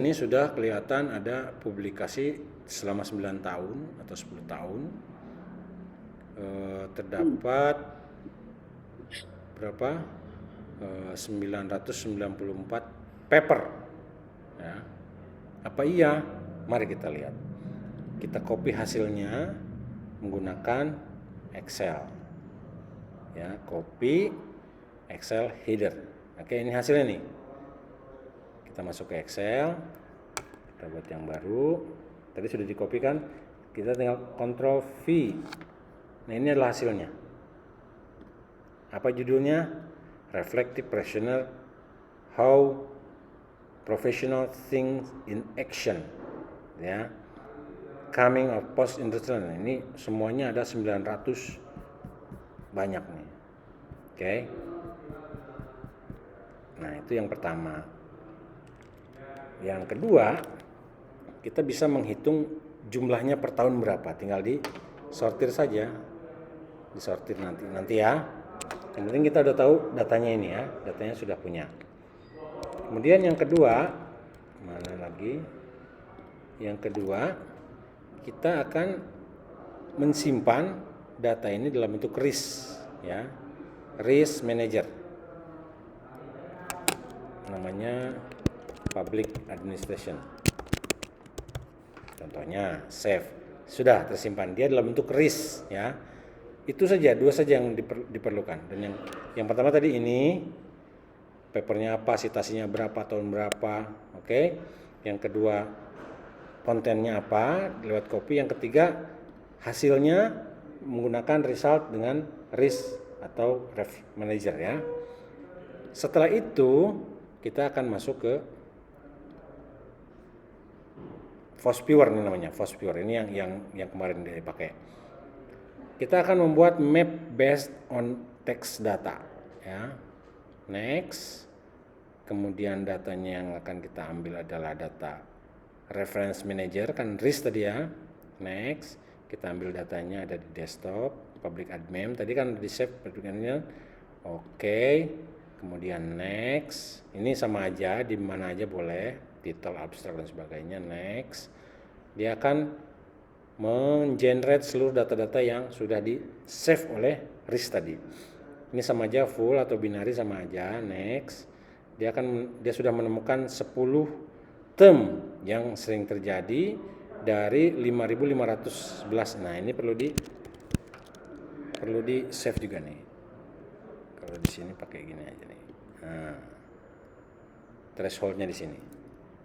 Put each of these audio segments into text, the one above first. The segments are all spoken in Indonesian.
Ini sudah kelihatan ada publikasi selama 9 tahun atau 10 tahun. Terdapat berapa? 994 paper. Ya. Apa iya? Mari kita lihat. Kita copy hasilnya menggunakan Excel. Ya, copy Excel header. Oke, ini hasilnya nih. Kita masuk ke Excel, kita buat yang baru. Tadi sudah di-copy kan, kita tinggal Ctrl V. Nah, ini adalah hasilnya. Apa judulnya? Reflective Professional, How Professional Think in Action. Ya, Coming of Post Industrial. Nah, ini semuanya ada 900 banyak nih. Oke. Nah, itu yang pertama. Yang kedua, kita bisa menghitung jumlahnya per tahun berapa. Tinggal disortir saja. Disortir nanti ya. Yang penting kita udah tahu datanya ini ya. Datanya sudah punya. Kemudian yang kedua, mana lagi? Yang kedua, kita akan mensimpan data ini dalam bentuk RIS ya. RIS Manager. Namanya Public Administration. Contohnya save. Sudah tersimpan, dia dalam bentuk RIS ya. Itu saja, dua saja yang diperlukan. Dan yang pertama tadi ini papernya apa, citasinya berapa, tahun berapa, oke. Yang kedua kontennya apa, lewat copy. Yang ketiga hasilnya menggunakan result dengan RIS atau Ref Manager ya. Setelah itu kita akan masuk ke FOSPure ini namanya, FOSPure ini yang kemarin dipakai. Kita akan membuat map based on text data ya. Next. Kemudian datanya yang akan kita ambil adalah data reference manager kan RIS tadi ya. Next, kita ambil datanya ada di desktop, public admin tadi kan di save public admin. Oke. Kemudian next. Ini sama aja, di mana aja boleh, title, abstrak dan sebagainya. Next. Dia akan mengenerate seluruh data-data yang sudah di save oleh RIS tadi. Ini sama aja full atau binary sama aja. Next. Dia sudah menemukan 10 term yang sering terjadi dari 5.511. Nah, ini perlu di save juga nih. Kalau di sini pakai gini aja nih. Nah, thresholdnya di sini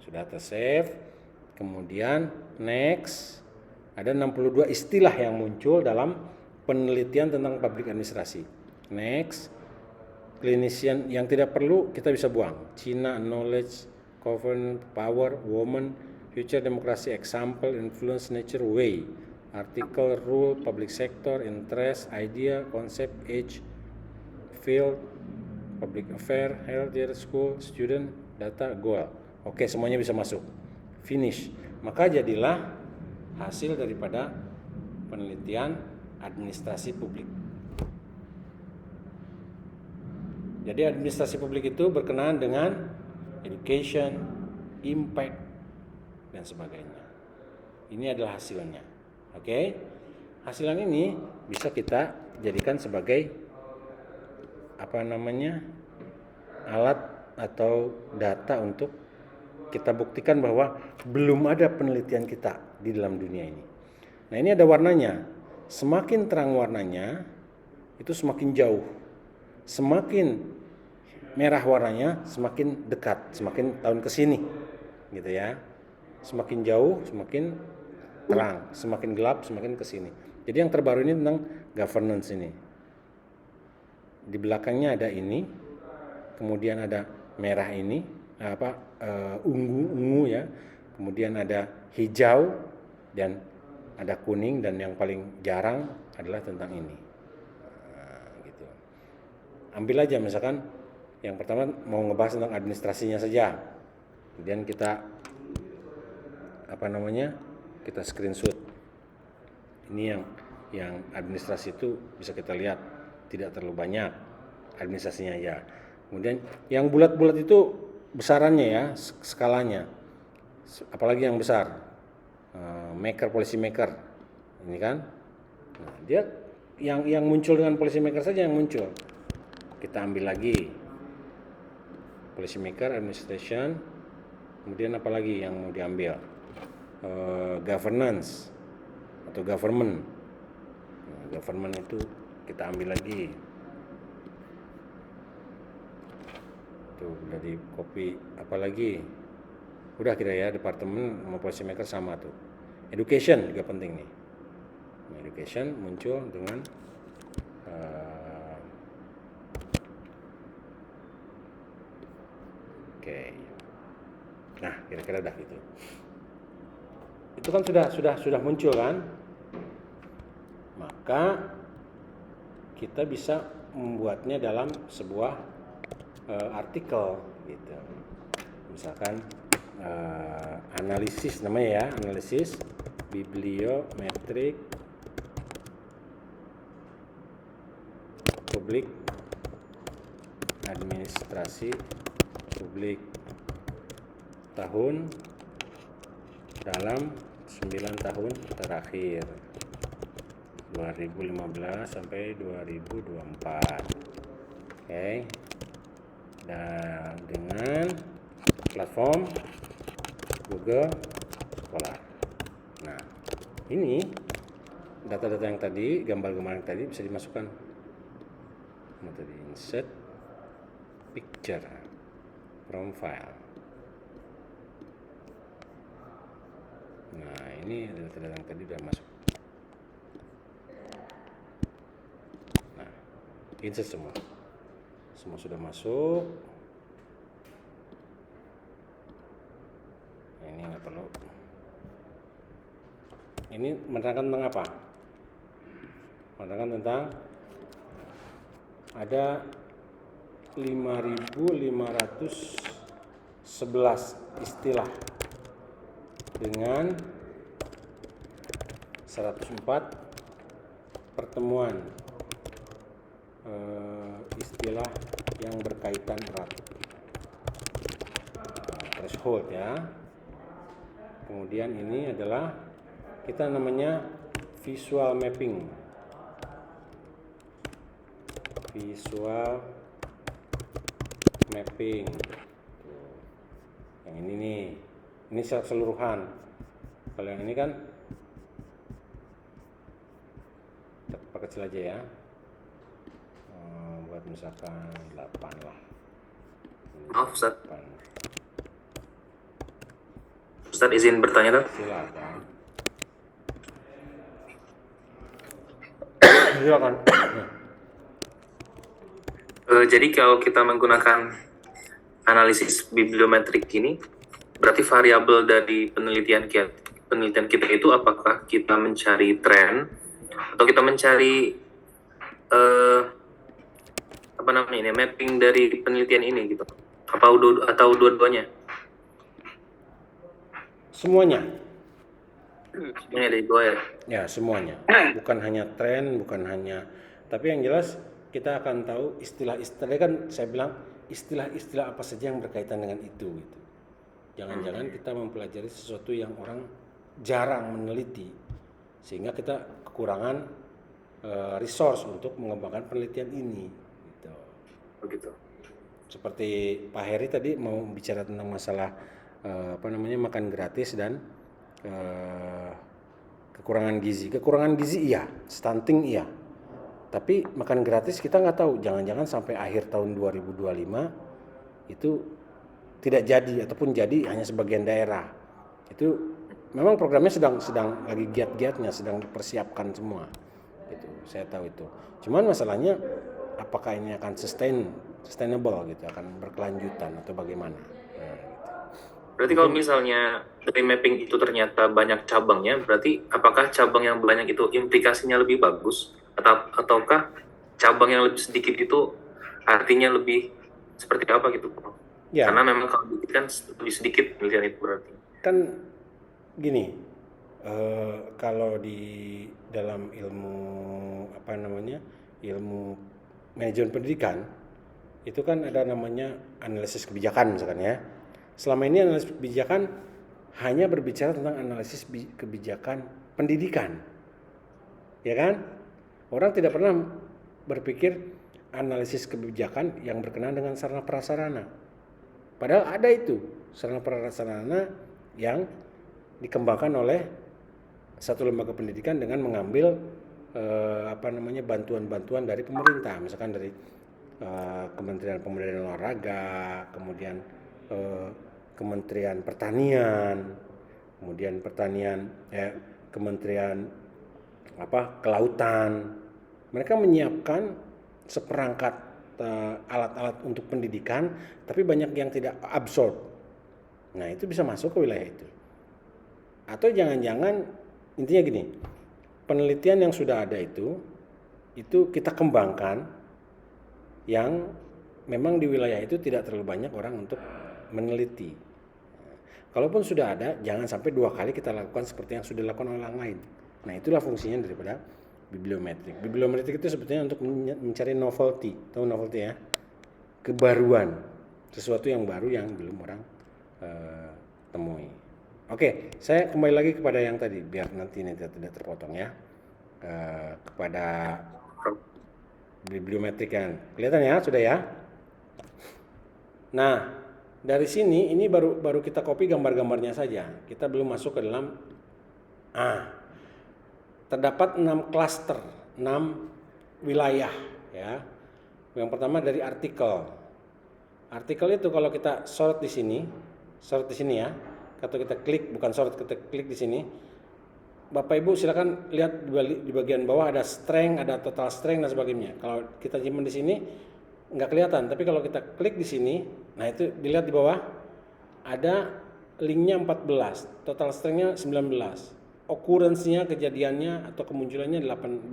sudah tersave. Kemudian next, ada 62 istilah yang muncul dalam penelitian tentang public administrasi. Next, clinician yang tidak perlu kita bisa buang. China, knowledge, government, power, woman, future democracy, example, influence, nature, way, article, rule, public sector, interest, idea, concept, age, field, public affair, healthcare, school, student, data, goal. Oke, semuanya bisa masuk. Finish. Maka jadilah hasil daripada penelitian administrasi publik. Jadi administrasi publik itu berkenaan dengan education, impact, dan sebagainya. Ini adalah hasilnya. Oke? Hasil ini bisa kita jadikan sebagai alat atau data untuk kita buktikan bahwa belum ada penelitian kita di dalam dunia ini. Nah, ini ada warnanya. Semakin terang warnanya, itu semakin jauh. Semakin merah warnanya, semakin dekat, semakin tahun ke sini. Gitu ya. Semakin jauh, semakin terang, semakin gelap, semakin ke sini. Jadi yang terbaru ini tentang governance ini. Di belakangnya ada ini, kemudian ada merah ini, ungu ya, kemudian ada hijau dan ada kuning, dan yang paling jarang adalah tentang ini. Gitu. Ambil aja misalkan yang pertama mau ngebahas tentang administrasinya saja, kemudian kita kita screenshot. Ini yang administrasi itu bisa kita lihat tidak terlalu banyak administrasinya ya. Kemudian yang bulat-bulat itu besarannya ya, skalanya. apalagi yang besar, maker, policy maker, ini kan. Nah, dia yang muncul dengan policy maker saja yang muncul. Kita ambil lagi policy maker, administration, kemudian apa lagi yang mau diambil? Governance atau government. Nah, government itu kita ambil lagi. Tuh udah di copy. Apa lagi? Udah kita ya, departemen sama policy maker sama tuh. Education juga penting nih. Nah, education muncul dengan oke. Nah, kira-kira dah gitu. Itu kan sudah muncul kan? Maka kita bisa membuatnya dalam sebuah artikel gitu. Misalkan analisis namanya ya, analisis bibliometrik publik administrasi publik tahun dalam 9 tahun terakhir 2015 sampai 2024. Oke. Dan dengan platform Google Scholar. Nah, ini data-data yang tadi, gambar-gambar yang tadi bisa dimasukkan. Nah, tadi insert picture from file. Nah, ini data-data yang tadi udah masuk. Nah, insert semua. Semua sudah masuk. Ini nggak perlu. Ini menerangkan tentang apa? Menerangkan tentang ada 5.511 istilah dengan 104 pertemuan istilah yang berkaitan erat. Threshold ya. Kemudian ini adalah kita namanya visual mapping. Visual mapping. Yang ini nih. Ini secara keseluruhan. Kalau yang ini kan kita kecil aja ya. Buat misalkan 8 lah. Maaf Ustaz. Ustaz izin bertanya dong. Silakan. Silakan. Jadi kalau kita menggunakan analisis bibliometrik ini, berarti variabel dari penelitian kita itu apakah kita mencari tren atau kita mencari apa namanya ini mapping dari penelitian ini gitu? Atau dua-duanya? Semuanya. Semuanya dari dua ya? Ya, semuanya. Bukan hanya tren, bukan hanya, tapi yang jelas kita akan tahu istilah-istilah, kan saya bilang istilah-istilah apa saja yang berkaitan dengan itu gitu. Jangan-jangan kita mempelajari sesuatu yang orang jarang meneliti sehingga kita kekurangan resource untuk mengembangkan penelitian ini gitu. Begitu. Seperti Pak Heri tadi mau bicara tentang masalah makan gratis dan kekurangan gizi. Kekurangan gizi iya, stunting iya. Tapi makan gratis kita nggak tahu, jangan-jangan sampai akhir tahun 2025 itu tidak jadi ataupun jadi hanya sebagian daerah. Itu memang programnya sedang lagi giat-giatnya, sedang dipersiapkan semua. Gitu, saya tahu itu. Cuman masalahnya apakah ini akan sustainable gitu, akan berkelanjutan atau bagaimana? Nah, gitu. Berarti kalau misalnya dari mapping itu ternyata banyak cabangnya, berarti apakah cabang yang banyak itu implikasinya lebih bagus? Ataukah cabang yang lebih sedikit itu artinya lebih seperti apa gitu? Ya. Karena memang kalau dikit kan lebih sedikit penelitian itu berarti. Kan gini, kalau di dalam ilmu ilmu manajemen pendidikan itu kan ada namanya analisis kebijakan misalkan ya. Selama ini analisis kebijakan hanya berbicara tentang analisis kebijakan pendidikan. Ya kan? Orang tidak pernah berpikir analisis kebijakan yang berkenaan dengan sarana prasarana. Padahal ada itu sarana prasarana yang dikembangkan oleh satu lembaga pendidikan dengan mengambil bantuan-bantuan dari pemerintah, misalkan dari Kementerian Pemuda dan Olahraga, kemudian Kementerian Pertanian, kemudian Kementerian Kelautan. Mereka menyiapkan seperangkat alat-alat untuk pendidikan, tapi banyak yang tidak absorb. Nah, itu bisa masuk ke wilayah itu. Atau jangan-jangan intinya gini, penelitian yang sudah ada itu kita kembangkan yang memang di wilayah itu tidak terlalu banyak orang untuk meneliti. Kalaupun sudah ada, jangan sampai 2 kali kita lakukan seperti yang sudah dilakukan oleh orang lain. Nah, itulah fungsinya daripada bibliometrik. Bibliometrik itu sebetulnya untuk mencari novelty. Tahu novelty ya? Kebaruan. Sesuatu yang baru yang belum orang temui. Oke, saya kembali lagi kepada yang tadi biar nanti ini tidak terpotong ya. Kepada bibliometrik kan. Kelihatan ya, sudah ya? Nah, dari sini ini baru kita copy gambar-gambarnya saja. Kita belum masuk ke dalam terdapat 6 klaster, 6 wilayah ya. Yang pertama dari artikel. Artikel itu kalau kita sorot di sini ya. Atau kita klik, bukan sorot, kita klik di sini. Bapak Ibu silakan lihat di bagian bawah ada strength, ada total strength dan sebagainya. Kalau kita simpan di sini nggak kelihatan, tapi kalau kita klik di sini, nah itu dilihat di bawah ada linknya 14, total strength-nya 19, occurrence-nya, kejadiannya atau kemunculannya 18.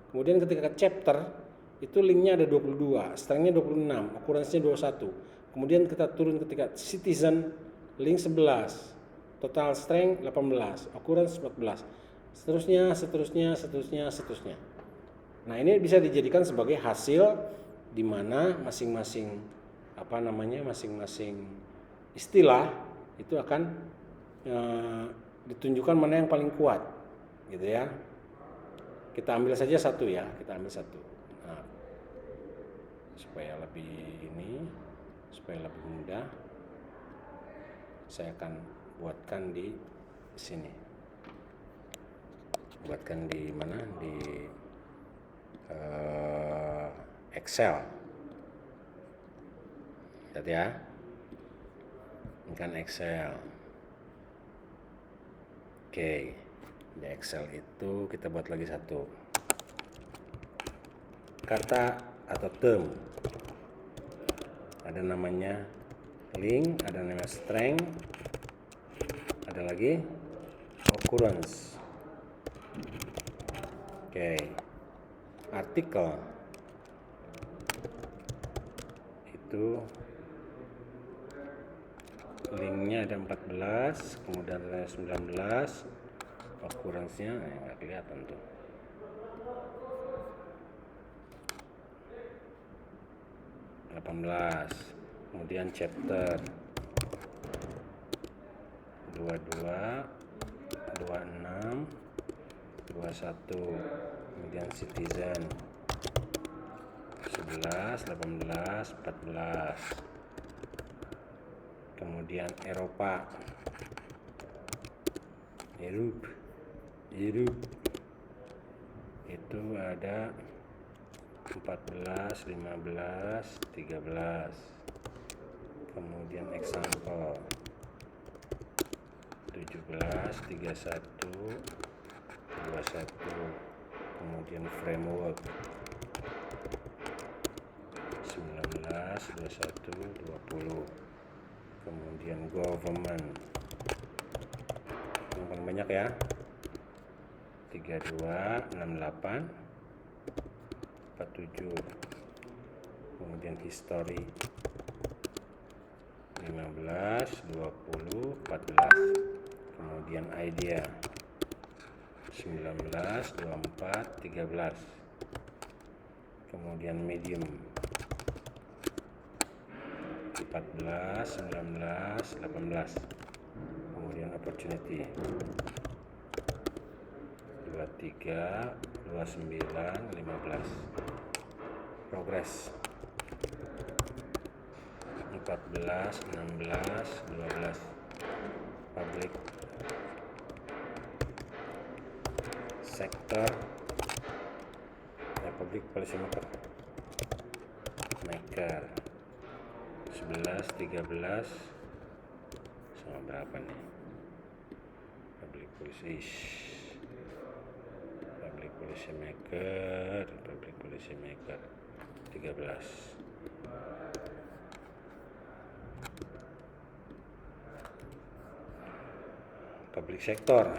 Kemudian ketika chapter itu linknya ada 22, strength-nya 26, occurrence-nya 21. Kemudian kita turun ketika citizen, link 11, total strength 18, occurrence 14, seterusnya. Nah, ini bisa dijadikan sebagai hasil di mana masing-masing istilah itu akan ditunjukkan mana yang paling kuat, gitu ya. Kita ambil saja satu ya, Nah, supaya lebih mudah, saya akan buatkan di sini. Buatkan di mana? Di Excel. Lihat ya. Ini kan Excel. Oke. Di Excel itu kita buat lagi satu. Kata atau term. Ada namanya link, ada namanya strength, ada lagi occurrence. Oke. Artikel itu linknya ada 14, kemudian ada 19, occurrence-nya nggak kelihatan tuh. Kemudian chapter 22, 26, 21, kemudian citizen 11, 18, 14, kemudian Eropa, Europe itu ada 14, 15, 13, kemudian example 17, 31, 21, kemudian framework 19, 21, 20, kemudian government yang paling banyak ya 32, 68, 47, kemudian history 15, 20, 14, kemudian idea 19, 24, 13, kemudian medium 14, 19, 18, opportunity 23 29 15 progress 14 16 12 public sector public policy maker 11 13 sama berapa nih public policy maker 13 public sector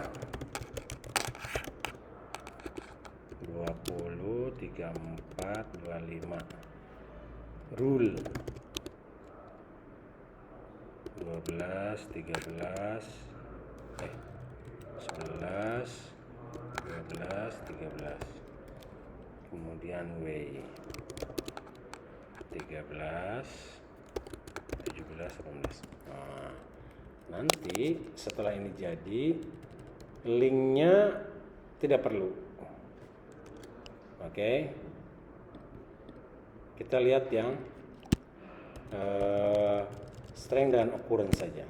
20 34 25 rule 12 13 11 12 13 kemudian way 13 17 18. Nah, nanti setelah ini jadi linknya tidak perlu. Oke, kita lihat yang strength dan occurrence saja.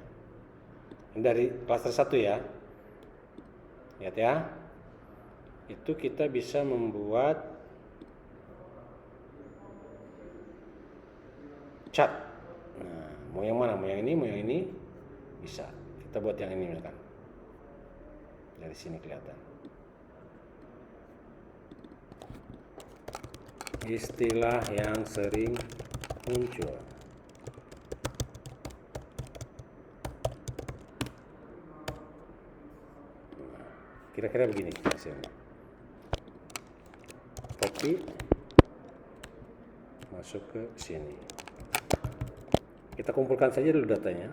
Ini dari cluster 1 ya. Lihat ya. Itu kita bisa membuat chart. Nah, mau yang mana? Mau yang ini, mau yang ini? Bisa. Kita buat yang ini misalkan. Dari sini kelihatan. Istilah yang sering muncul. Kira-kira begini hasilnya. Copy, masuk ke sini. Kita kumpulkan saja dulu datanya.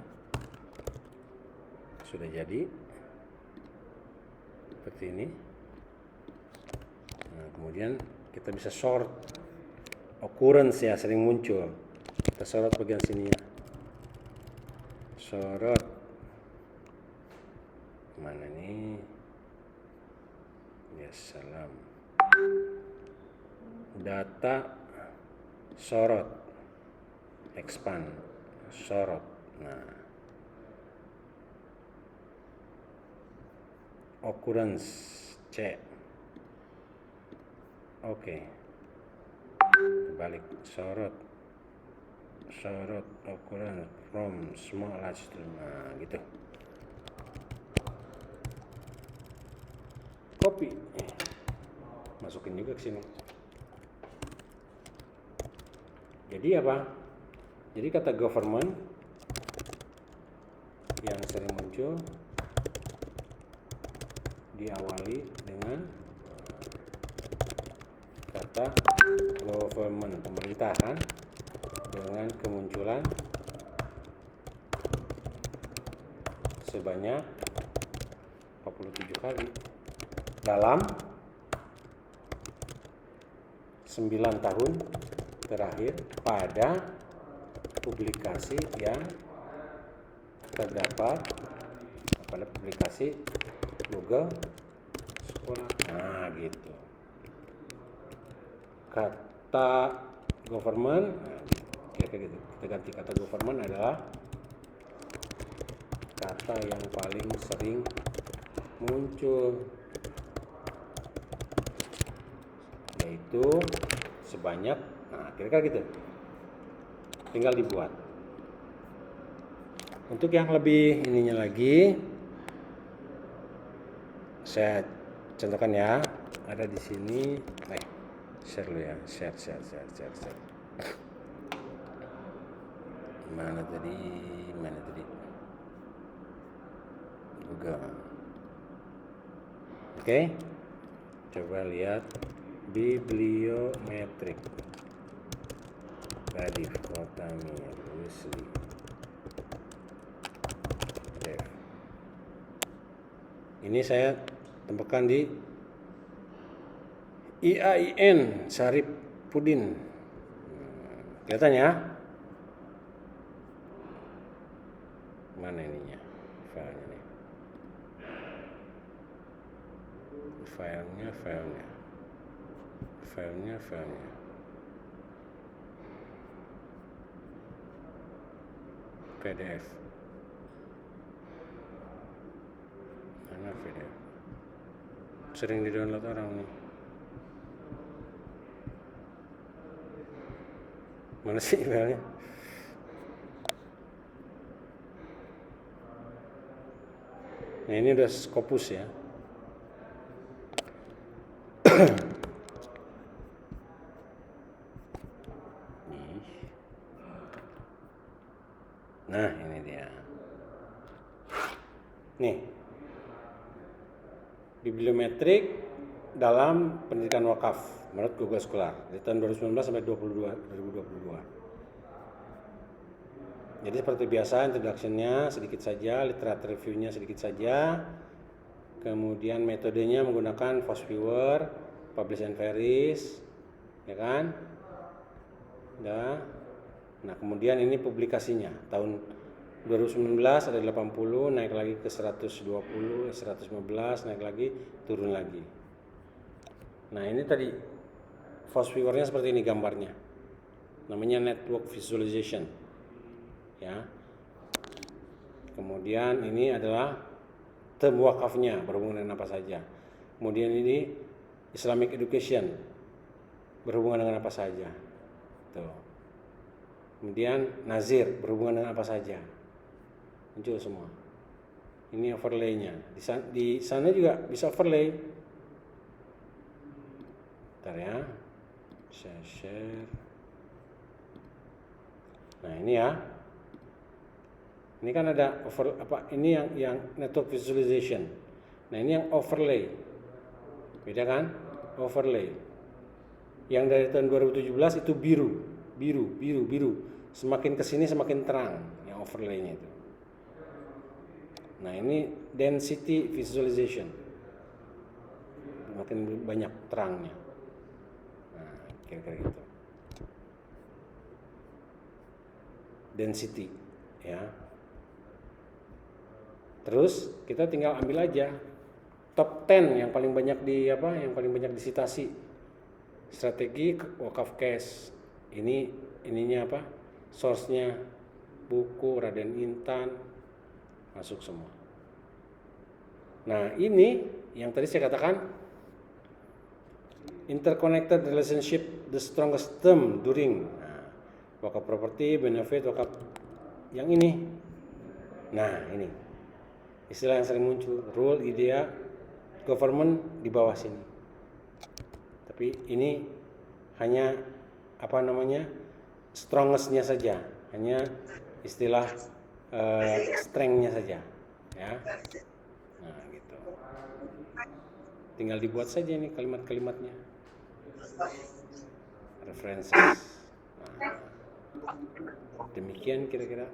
Sudah jadi seperti ini. Nah, kemudian kita bisa sort occurrence ya, sering muncul. Kita sorot bagian sini ya. Sorot mana nih? Ya salam. Data sorot, expand, sorot. Nah, occurrence C. Oke. Balik sorot occurrence from small large to, nah gitu. Copy, masukin juga ke sini. Jadi apa? Jadi kata government yang sering muncul diawali dengan kata government, pemerintah kan, dengan kemunculan sebanyak 47 kali dalam 9 tahun terakhir pada publikasi yang terdapat pada publikasi Google Scholar. Nah gitu. Kata government, kira-kira gitu. Kita ganti kata government adalah kata yang paling sering muncul, yaitu sebanyak, nah kira-kira gitu, tinggal dibuat. Untuk yang lebih ininya lagi, saya contohkan ya, ada di sini, share dulu ya, share. Mana tadi? Google. Oke, coba lihat bibliometrik. Badif, Kotamir, Wesley, Dev. Ini saya tempatkan di IAIN Saripudin. Kelihatan ya? Mana ininya? Filenya nih. filenya PDF. Mana PDF? Sering di-download orang nih. Mana sih filenya? Nah, ini udah Scopus ya. Nah, ini dia. Nih. Bibliometrik dalam pendidikan wakaf menurut Google Scholar di tahun 2019 sampai 2022. Jadi seperti biasa introduction-nya sedikit saja, literature review-nya sedikit saja. Kemudian metodenya menggunakan FOSS-Viewer, Publish and Vary, ya kan? Nah, kemudian ini publikasinya. Tahun 2019 ada 80, naik lagi ke 120, 115, naik lagi, turun lagi. Nah, ini tadi FOSS-Viewer-nya seperti ini gambarnya. Namanya Network Visualization. Ya. Kemudian ini adalah term wakafnya, berhubungan dengan apa saja. Kemudian ini Islamic Education, berhubungan dengan apa saja. Tuh. Kemudian Nazir, berhubungan dengan apa saja. Muncul semua. Ini overlay-nya. Di sana juga bisa overlay. Bentar ya. Saya share. Nah, ini ya. Ini kan ada ini yang network visualization. Nah, ini yang overlay. Beda kan? Overlay. Yang dari tahun 2017 itu biru. Semakin kesini semakin terang yang overlay-nya itu. Nah, ini density visualization. Semakin banyak terangnya. Nah, kira-kira gitu. Density, ya. Terus kita tinggal ambil aja top 10 yang paling banyak disitasi. Strategi wakaf cash. Ininya apa? Source-nya buku Raden Intan masuk semua. Nah, ini yang tadi saya katakan interconnected relationship, the strongest term during wakaf property, benefit, wakaf yang ini. Nah, ini istilah yang sering muncul, rule, idea, government di bawah sini. Tapi ini hanya strongest-nya saja, hanya istilah strength-nya saja, ya. Nah, gitu. Tinggal dibuat saja ini kalimat-kalimatnya, references. Nah, demikian kira-kira.